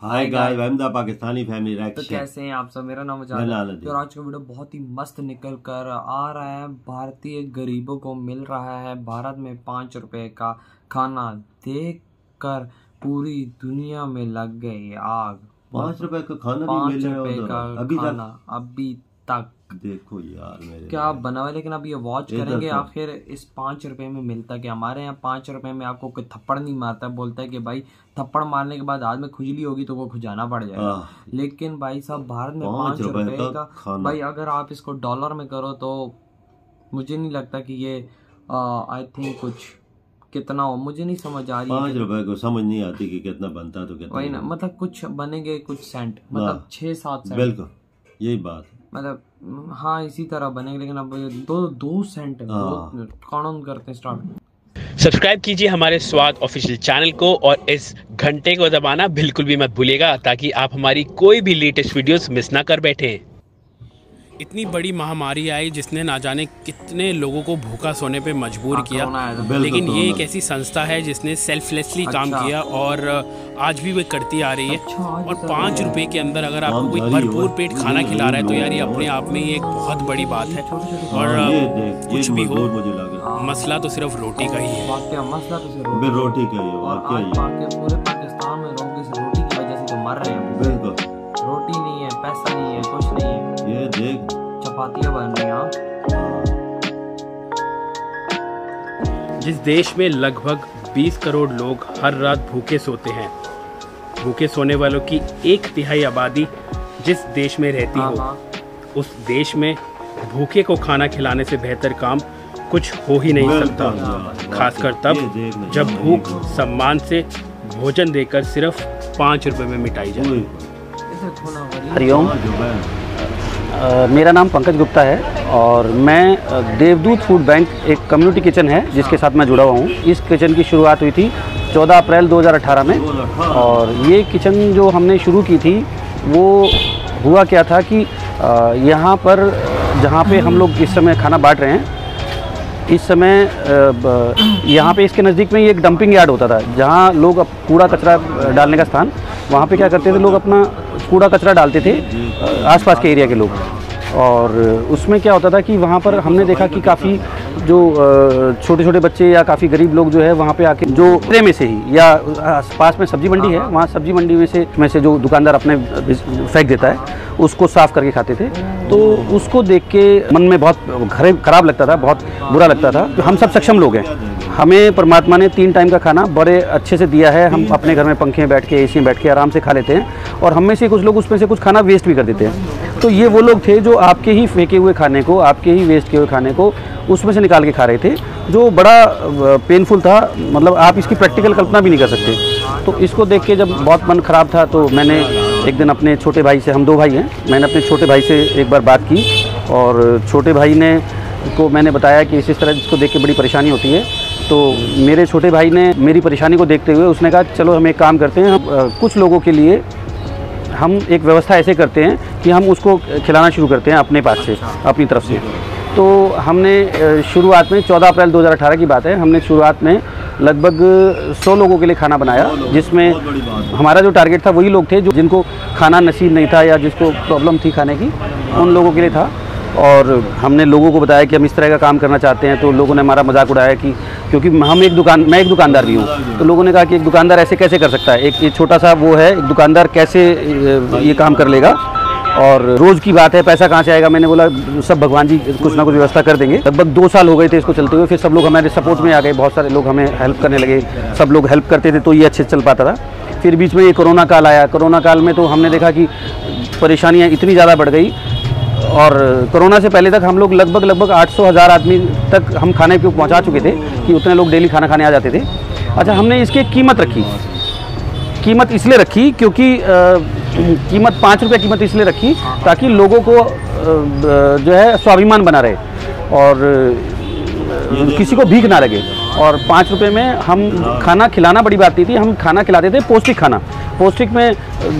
Hi guys, I am the Pakistani family reaction. तो कैसे हैं आप सब? मेरा नाम उजाला है। तो आज का वीडियो बहुत ही मस्त निकल कर आ रहा है। भारतीय गरीबों को मिल रहा है भारत में 5 रुपए का खाना। देख कर पूरी दुनिया में लग गई आग। 5 रुपए का खाना भी मिल रहा है अभी तक देखो यार मेरे क्या बना हुआ है। लेकिन अब ये वॉच करेंगे आखिर इस 5 रुपए में मिलता क्या। हमारे यहाँ 5 रुपए में आपको कोई थप्पड़ नहीं मारता, बोलता है कि भाई थप्पड़ मारने के बाद हाथ में खुजली होगी तो वो खुजाना पड़ जाएगा। लेकिन भाई साहब भारत में 5 रुपए का भाई अगर आप इसको डॉलर में करो तो मुझे नहीं लगता कि ये आई थिंक कुछ कितना हो, मुझे नहीं समझ आ रही। 5 रुपए को समझ नहीं आती कि कितना बनता तो कितना वही ना, मतलब कुछ बनेंगे कुछ सेंट, मतलब 6-7 सेंट। बिल्कुल यही बात मतलब हाँ इसी तरह बनेंगे। लेकिन अब 2 सेंट काउंट करते हैं स्टार्ट। सब्सक्राइब कीजिए हमारे स्वाद ऑफिशियल चैनल को और इस घंटे को दबाना बिल्कुल भी मत भूलिएगा ताकि आप हमारी कोई भी लेटेस्ट वीडियोस मिस ना कर बैठे। इतनी बड़ी महामारी आई जिसने ना जाने कितने लोगों को भूखा सोने पे मजबूर किया, लेकिन ये एक ऐसी संस्था है जिसने सेल्फलेसली काम किया और आज भी वो करती आ रही है। और 5 रुपए के अंदर अगर आपको कोई भरपूर पेट खाना खिला रहा है तो यार ये अपने आप में ये एक बहुत बड़ी बात है। और कुछ भी हो मसला तो सिर्फ रोटी का ही है। मसला तो सिर्फ रोटी का ही है। पूरे पाकिस्तान में लोग इस रोटी की वजह से तो मर रहे हैं। बिल्कुल रोटी नहीं है, पैसा नहीं है, कुछ नहीं है। ये देख चपातियाँ बन रही हैं। जिस देश में लगभग 20 करोड़ लोग हर रात भूखे सोते हैं, भूखे सोने वालों की 1/3 आबादी जिस देश में रहती हो, उस देश में भूखे को खाना खिलाने से बेहतर काम कुछ हो ही नहीं सकता। खासकर तब जब भूख सम्मान से भोजन देकर सिर्फ 5 रुपए में मिटाई जाए। हरिओम, मेरा नाम पंकज गुप्ता है और मैं देवदूत फूड बैंक एक कम्युनिटी किचन है जिसके साथ मैं जुड़ा हुआ हूँ। इस किचन की शुरुआत हुई थी 14 अप्रैल 2018 में। और ये किचन जो हमने शुरू की थी वो हुआ क्या था कि यहाँ पर जहाँ पे हम लोग इस समय खाना बांट रहे हैं, इस समय यहाँ पे इसके नज़दीक में ये एक डंपिंग यार्ड होता था जहाँ लोग कूड़ा कचरा डालने का स्थान, वहाँ पे क्या करते थे लोग अपना कूड़ा कचरा डालते थे आसपास के एरिया के लोग। और उसमें क्या होता था कि वहाँ पर हमने देखा कि काफ़ी जो छोटे छोटे बच्चे या काफ़ी गरीब लोग जो है वहाँ पे आके जो ट्रे में से ही या पास में सब्जी मंडी है वहाँ सब्जी मंडी में से जो दुकानदार अपने फेंक देता है उसको साफ़ करके खाते थे। तो उसको देख के मन में बहुत ख़राब लगता था, बहुत बुरा लगता था। हम सब सक्षम लोग हैं, हमें परमात्मा ने 3 टाइम का खाना बड़े अच्छे से दिया है। हम अपने घर में पंखे में बैठ के, एसी में बैठ के आराम से खा लेते हैं और हम में से कुछ लोग उसमें से कुछ खाना वेस्ट भी कर देते हैं। तो ये वो लोग थे जो आपके ही फेंके हुए खाने को, आपके ही वेस्ट किए हुए खाने को उसमें से निकाल के खा रहे थे, जो बड़ा पेनफुल था। मतलब आप इसकी प्रैक्टिकल कल्पना भी नहीं कर सकते। तो इसको देख के जब बहुत मन ख़राब था तो मैंने एक दिन अपने छोटे भाई से, हम 2 भाई हैं, मैंने अपने छोटे भाई से एक बार बात की और छोटे भाई ने को मैंने बताया कि इस तरह इसको देख के बड़ी परेशानी होती है। तो मेरे छोटे भाई ने मेरी परेशानी को देखते हुए उसने कहा चलो हम एक काम करते हैं, हम कुछ लोगों के लिए हम एक व्यवस्था ऐसे करते हैं कि हम उसको खिलाना शुरू करते हैं अपने पास से, अपनी तरफ से। तो हमने शुरुआत में 14 अप्रैल 2018 की बात है, हमने शुरुआत में लगभग 100 लोगों के लिए खाना बनाया, जिसमें हमारा जो टारगेट था वही लोग थे जो जिनको खाना नसीब नहीं था या जिसको प्रॉब्लम थी खाने की, उन लोगों के लिए था। और हमने लोगों को बताया कि हम इस तरह का काम करना चाहते हैं। तो लोगों ने हमारा मजाक उड़ाया कि क्योंकि मैं एक दुकानदार भी हूँ, तो लोगों ने कहा कि एक दुकानदार ऐसे कैसे कर सकता है, एक छोटा सा वो है, एक दुकानदार कैसे ये काम कर लेगा और रोज़ की बात है, पैसा कहाँ से आएगा। मैंने बोला सब भगवान जी कुछ ना कुछ व्यवस्था कर देंगे। लगभग 2 साल हो गए थे इसको चलते हुए। फिर सब लोग हमारे सपोर्ट में आ गए, बहुत सारे लोग हमें हेल्प करने लगे, सब लोग हेल्प करते थे तो ये अच्छे से चल पाता था। फिर बीच में ये कोरोना काल आया। कोरोना काल में तो हमने देखा कि परेशानियाँ इतनी ज़्यादा बढ़ गई और कोरोना से पहले तक हम लोग लगभग 800-1000 आदमी तक हम खाने को पहुँचा चुके थे कि उतने लोग डेली खाना खाने आ जाते थे। अच्छा, हमने इसकी कीमत रखी, कीमत इसलिए रखी क्योंकि कीमत 5 रुपये कीमत इसलिए रखी ताकि लोगों को जो है स्वाभिमान बना रहे और किसी को भीख ना लगे। और 5 रुपये में हम खाना खिलाना बड़ी बात नहीं थी, हम खाना खिलाते थे पौष्टिक खाना। पौष्टिक में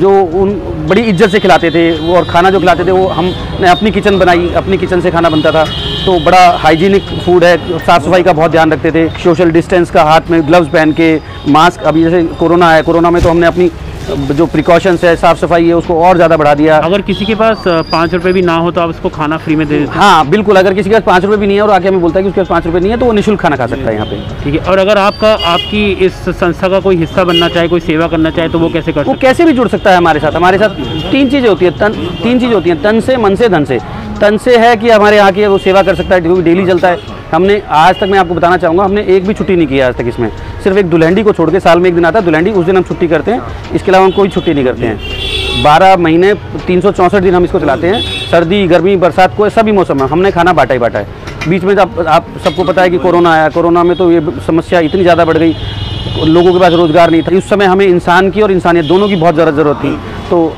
जो उन बड़ी इज्जत से खिलाते थे वो, और खाना जो खिलाते थे वो हमने अपनी किचन बनाई, अपनी किचन से खाना बनता था। तो बड़ा हाइजीनिक फूड है, साफ़ सफाई का बहुत ध्यान रखते थे, सोशल डिस्टेंस का, हाथ में ग्लव्स पहन के, मास्क। अभी जैसे कोरोना है, कोरोना में तो हमने अपनी जो प्रिकॉशंस है, साफ़ सफाई है, उसको और ज़्यादा बढ़ा दिया। अगर किसी के पास 5 रुपये भी ना हो तो आप उसको खाना फ्री में दे देते हैं? हाँ बिल्कुल, अगर किसी के पास 5 रुपये भी नहीं है और आके हमें बोलता है कि उसके पास 5 रुपये नहीं है तो वो निःशुल्क खाना खा सकता है यहाँ पे। ठीक है। और अगर आपकी इस संस्था का कोई हिस्सा बनना चाहे, कोई सेवा करना चाहे तो वो कैसे कर सकता है? वो कैसे भी जुड़ सकता है हमारे साथ। हमारे साथ 3 चीज़ें होती है, तीन चीज़ होती हैं, तन से, मन से, धन से। तन से है कि हमारे यहाँ की वो सेवा कर सकता है, क्योंकि डेली चलता है। हमने आज तक, मैं आपको बताना चाहूँगा, हमने एक भी छुट्टी नहीं की आज तक इसमें। सिर्फ एक दुल्हंडी को छोड़ के साल में एक दिन आता है दुल्हंडी, उस दिन हम छुट्टी करते हैं। इसके अलावा हम कोई छुट्टी नहीं करते हैं। 12 महीने 364 दिन हम इसको चलाते हैं। सर्दी, गर्मी, बरसात, कोई सभी मौसम में हमने खाना बांटा ही बांटा है। बीच में आप सबको पता है कि कोरोना आया। कोरोना में तो ये समस्या इतनी ज़्यादा बढ़ गई, लोगों के पास रोज़गार नहीं था। उस समय हमें इंसान की और इंसानियत दोनों की बहुत ज़्यादा ज़रूरत थी। तो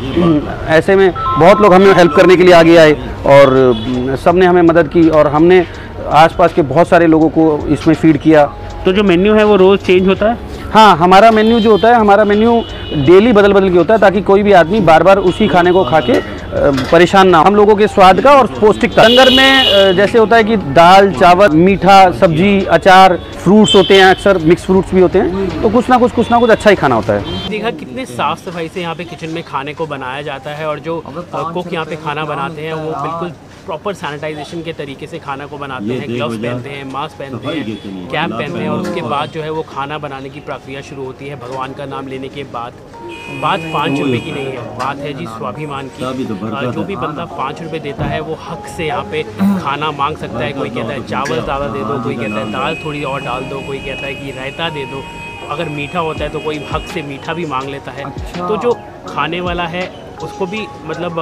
ऐसे में बहुत लोग हमें हेल्प करने के लिए आगे आए और सब ने हमें मदद की और हमने आसपास के बहुत सारे लोगों को इसमें फीड किया। तो जो मेन्यू है वो रोज़ चेंज होता है? हाँ, हमारा मेन्यू जो होता है, हमारा मेन्यू डेली बदल बदल के होता है, ताकि कोई भी आदमी बार बार उसी खाने को खा के परेशान ना हो। हम लोगों के स्वाद का और पौष्टिकता। लंगर में जैसे होता है कि दाल, चावल, मीठा, सब्जी, अचार, फ्रूट्स होते हैं, अक्सर मिक्स फ्रूट्स भी होते हैं। तो कुछ ना कुछ अच्छा ही खाना होता है। देखा कितने साफ सफाई से यहाँ पे किचन में खाने को बनाया जाता है, और जो कुक यहाँ पे खाना बनाते हैं वो बिल्कुल प्रॉपर सैनिटाइजेशन के तरीके से खाना को बनाते हैं। ग्लव्स पहनते हैं, मास्क पहनते हैं, कैप पहनते हैं, और उसके बाद जो है वो खाना बनाने की प्रक्रिया शुरू होती है भगवान का नाम लेने के बाद। बात 5 रुपए की नहीं है, बात है जी स्वाभिमान की। जो भी बंदा 5 रुपए देता है वो हक से यहाँ पे खाना मांग सकता है। कोई कहता है चावल ज़्यादा दे दो, कोई कहता है दाल थोड़ी और डाल दो, कोई कहता है कि रायता दे दो। अगर मीठा होता है तो कोई हक से मीठा भी मांग लेता है। तो जो खाने वाला है उसको भी मतलब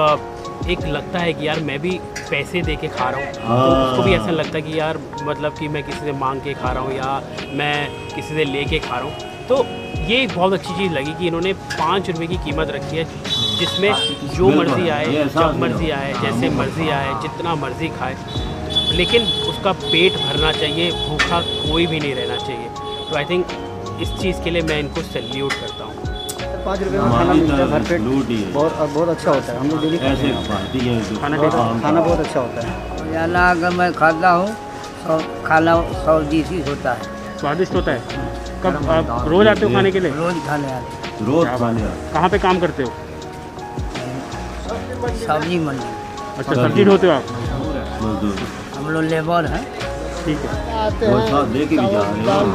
एक लगता है कि यार मैं भी पैसे दे के खा रहा हूँ, तो उसको भी ऐसा लगता है कि यार मतलब कि मैं किसी से मांग के खा रहा हूँ या मैं किसी से ले के खा रहा हूँ। तो ये एक बहुत अच्छी चीज़ लगी कि इन्होंने 5 रुपये की कीमत रखी है, जिसमें जो मर्ज़ी आए, जब मर्ज़ी आए, जैसे मर्ज़ी आए, जितना मर्ज़ी खाए, लेकिन उसका पेट भरना चाहिए, भूखा कोई भी नहीं रहना चाहिए। तो आई थिंक इस चीज़ के लिए मैं इनको सैल्यूट करता हूँ। 5 रुपये में खाना मिलता है भरपेट, बहुत अच्छा होता है। हम लोग डेली खाते हैं, खाना बहुत अच्छा होता है। रोजाना अगर मैं खाता हूँ तो खाना स्वादिष्ट होता है। स्वादिष्ट होता है। कब आप रोज आते हो खाने के लिए? रोज खाने आते। रोज खाने। कहाँ पे काम करते हो? सब्जी मंडी। अच्छा, सब्जी ढोते हो आप? हम लोग लेबर हैं। ठीक है। आते हैं, दाल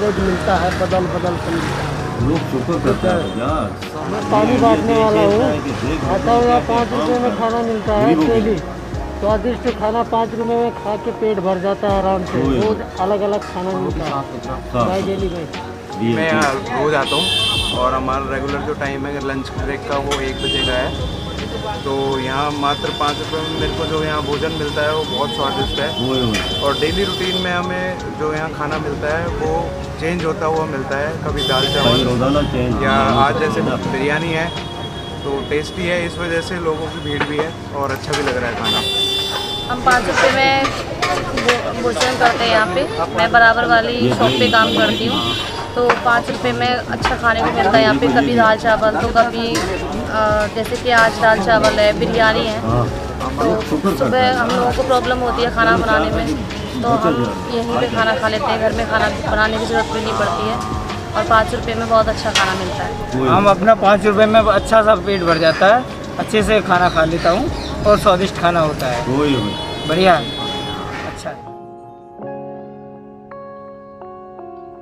रोज मिलता है, बदल लोग शुक्र करता है यार। मैं पानी बांटने वाला हूँ। आता हूँ यहाँ 5 रुपये में खाना मिलता है डेली। स्वादिष्ट खाना 5 रुपये में खा के पेट भर जाता है आराम से। रोज अलग अलग खाना मिलता है डेली में। मैं यहाँ रोज आता हूँ और हमारा रेगुलर जो टाइम है लंच ब्रेक का वो 1 बजे का है। तो यहाँ मात्र 5 रुपये में मेरे को जो यहाँ भोजन मिलता है वो बहुत स्वादिष्ट है। और डेली रूटीन में हमें जो यहाँ खाना मिलता है वो चेंज होता हुआ मिलता है। कभी दाल चावल या आज जैसे बिरयानी है तो टेस्टी है, इस वजह से लोगों की भीड़ भी है और अच्छा भी लग रहा है खाना। हम 5 रुपये में भोजन करते हैं यहाँ पे। मैं बराबर वाली शॉप पे काम करती हूँ, तो 5 रुपये में अच्छा खाने को मिलता है यहाँ पे। कभी दाल चावल, तो कभी जैसे कि आज दाल चावल है, बिरयानी है। तो सुबह हम लोगों को प्रॉब्लम होती है खाना बनाने में, तो हम यहीं पे खाना खा लेते हैं। घर में खाना बनाने की ज़रूरत भी नहीं पड़ती है और 5 रुपये में बहुत अच्छा खाना मिलता है। हम अपना 5 रुपये में अच्छा सा पेट भर जाता है, अच्छे से खाना खा लेता हूँ और स्वादिष्ट खाना होता है, बढ़िया अच्छा है।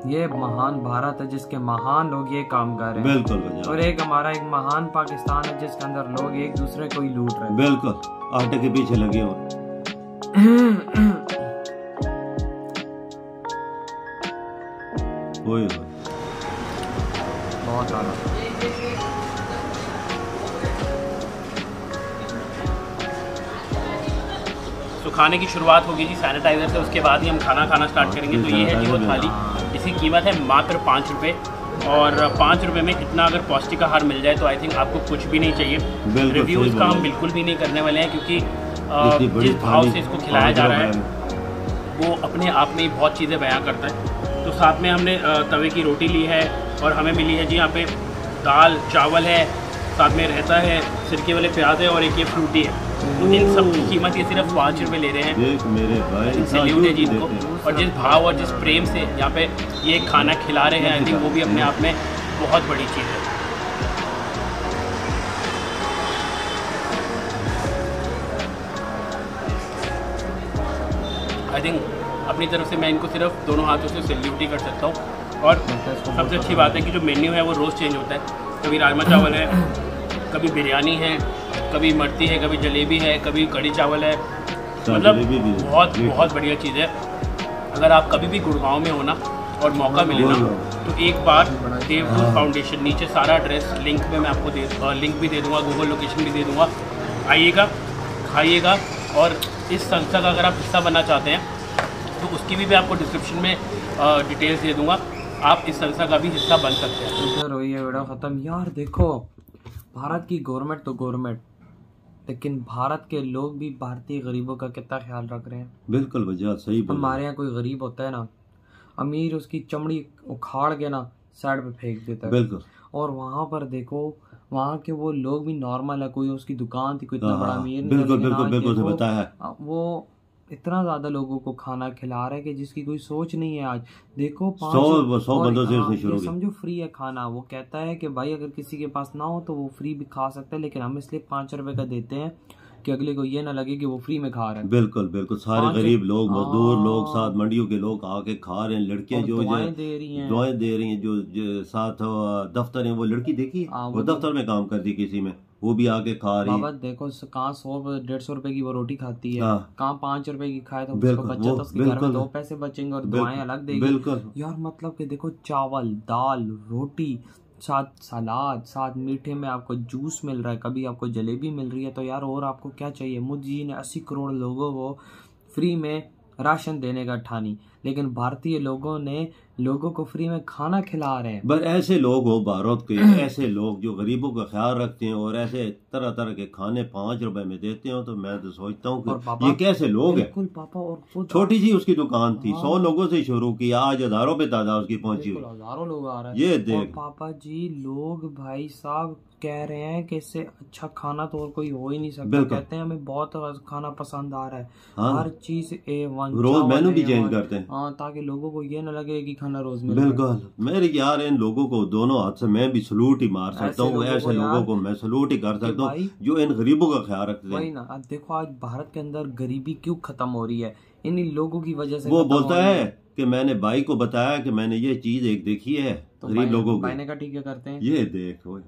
ये महान भारत है जिसके महान लोग ये काम कर रहे हैं। बिल्कुल। और एक हमारा एक महान पाकिस्तान है जिसके अंदर लोग एक दूसरे को ही लूट रहे हैं। बिल्कुल, आटे के पीछे लगे हुए। बहुत ज़्यादा। तो खाने की शुरुआत होगी जी सैनिटाइजर से, उसके बाद ही हम खाना खाना स्टार्ट करेंगे। तो ये है जी वो थाली, इसकी कीमत है मात्र 5 रुपये। और 5 रुपये में इतना अगर पौष्टिक आहार मिल जाए तो आई थिंक आपको कुछ भी नहीं चाहिए। रिव्यूज़ का हम बिल्कुल भी नहीं करने वाले हैं, क्योंकि जिस भाव से इसको खिलाया जा रहा है वो अपने आप में ही बहुत चीज़ें बयां करता है। तो साथ में हमने तवे की रोटी ली है और हमें मिली है जी यहाँ पे दाल चावल है, साथ में रहता है, सिरके वाले प्याज है और एक ये फ्रूटी है। तो इन सब की कीमत ये सिर्फ 5 रुपये ले रहे हैं। मेरे भाई सैल्यूट है जी इनको, और जिस भाव और जिस प्रेम से यहाँ पे ये खाना खिला रहे हैं, आई थिंक वो भी अपने आप में बहुत बड़ी चीज़ है। थिंक अपनी तरफ से मैं इनको सिर्फ दोनों हाथों से सैल्यूट ही कर सकता हूँ। और सबसे अच्छी बात है कि जो मेन्यू है वो रोज़ चेंज होता है। कभी राजमा चावल है, कभी बिरयानी है, कभी मर्ती है, कभी जलेबी है, कभी कढ़ी चावल है। मतलब बहुत बढ़िया चीज़ है। अगर आप कभी भी गुड़गांव में हो ना और मौका मिले ना तो एक बार देवदूत फाउंडेशन, नीचे सारा एड्रेस लिंक में मैं आपको लिंक भी दे दूँगा, गूगल लोकेशन भी दे दूँगा। आइएगा, खाइएगा। और इस संस्था का अगर आप हिस्सा बनना चाहते हैं तो उसकी भी मैं आपको डिस्क्रिप्शन में डिटेल्स दे दूँगा। आप इस संस्था का भी हिस्सा बन सकते हैं। इधर हुई है वीडियो ख़त्म। यार देखो, भारत की गवर्नमेंट तो गवर्नमेंट, लेकिन भारत के लोग भी भारतीय गरीबों का कितना ख्याल रख रहे हैं। बिल्कुल वजह सही। हमारे यहाँ कोई गरीब होता है ना, अमीर उसकी चमड़ी उखाड़ के ना साइड पे फेंक देता है। बिल्कुल। और वहाँ पर देखो, वहाँ के वो लोग भी नॉर्मल है। कोई उसकी दुकान थी, कोई इतना बड़ा अमीर नहीं। बिल्कुल बताया। वो इतना ज्यादा लोगों को खाना खिला रहा है कि जिसकी कोई सोच नहीं है। आज देखो 100 बंदों से उसने शुरू समझो फ्री है खाना। वो कहता है कि भाई अगर किसी के पास ना हो तो वो फ्री भी खा सकता है, लेकिन हम इसलिए 5 रुपए का देते हैं कि अगले को ये ना लगे कि वो फ्री में खा रहे हैं। बिल्कुल बिल्कुल। सारे गरीब लोग, मजदूर लोग, साथ मंडियों के लोग आके खा रहे हैं। लड़कियां जो दुआएं दे रही हैं, जो साथ दफ्तर है, वो लड़की देखी वो दफ्तर में काम करती किसी में, वो भी आके खा रही है। बाबा देखो, कहाँ 100-150 रुपए की वो रोटी खाती है, कहाँ 5 रुपए की खाए तो उसको बच्चा तो उसके घर में 2 पैसे बचेंगे और दुआएं अलग देगी। यार मतलब कि देखो, चावल, दाल, रोटी, साथ सलाद, साथ मीठे में आपको जूस मिल रहा है, कभी आपको जलेबी मिल रही है। तो यार और आपको क्या चाहिए। मोदी जी ने 80 करोड़ लोगों को फ्री में राशन देने का ठानी, लेकिन भारतीय लोगों ने लोगों को फ्री में खाना खिला रहे हैं। बस ऐसे लोग हो भारत के, ऐसे लोग जो गरीबों का ख्याल रखते हैं और ऐसे तरह तरह के खाने 5 रुपए में देते हो, तो मैं तो सोचता हूँ कि ये कैसे लोग हैं। बिल्कुल पापा। और छोटी सी उसकी दुकान थी, 100 लोगों से शुरू किया, आज हजारों पे तादाद उसकी पहुंची हुई, हजारों लोग आ रहे हैं। ये देख पापा जी, लोग भाई साहब कह रहे हैं कि इससे अच्छा खाना तो और कोई हो ही नहीं सकता। कहते हैं हमें बहुत खाना पसंद आ रहा है। हर चीज A1, रोज मेनू भी चेंज करते हैं। हाँ, ताकि लोगों को ये न लगे कि खाना रोज मिल रहा है। बिल्कुल। मेरे यार इन लोगों को दोनों हाथ से मैं भी सलूट ही मार सकता हूँ। ऐसे लोगों को मैं सलूट ही कर सकता हूँ जो इन गरीबों का ख्याल रखते हैं। वही ना, अब देखो आज भारत के अंदर गरीबी क्यों खत्म हो रही है, इन्हीं लोगों की वजह से। वो बोलता है कि मैंने भाई को बताया कि मैंने ये चीज एक देखी है, तो गरीब लोगों को। भाई ने का ठीक है करते हैं, ये देखो।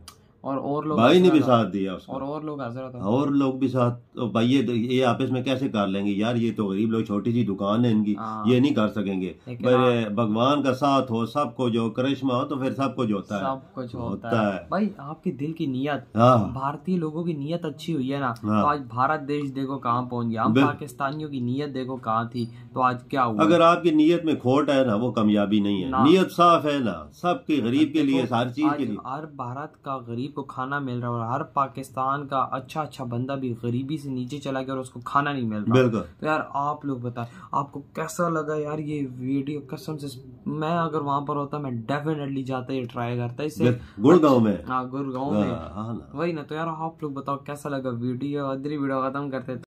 और लोग भाई ने भी साथ दिया उसको, और लोग हाजिर था, और लोग भी साथ। तो भाई ये आपस में कैसे कर लेंगे यार। ये तो गरीब लोग, छोटी सी दुकान है इनकी, ये नहीं कर सकेंगे। पर भगवान का साथ हो, सबको जो करिश्मा हो, तो फिर सब कुछ होता है। सब कुछ होता है भाई। आपके दिल की नियत, भारतीय लोगों की नियत अच्छी हुई है ना, तो आज भारत देश देखो कहाँ पहुंच गया। हम पाकिस्तानियों की नियत देखो कहाँ थी, तो आज क्या हुआ। अगर आपकी नियत में खोट है ना, वो कामयाबी नहीं है। नियत साफ है ना, सबके गरीब के लिए, हर चीज के लिए। हर भारत का गरीब को खाना मिल रहा है, और हर पाकिस्तान का अच्छा बंदा भी गरीबी से नीचे चला गया और उसको खाना नहीं मिल रहा। तो यार आप लोग बताएं आपको कैसा लगा यार ये वीडियो। कसम से मैं अगर वहां पर होता, मैं डेफिनेटली जाता, ये ट्राई करता। इससे गुड़गांव में, हाँ गुड़गांव में, वही ना। तो यार आप लोग बताओ कैसा लगा वीडियो। अदरी वीडियो खत्म करते।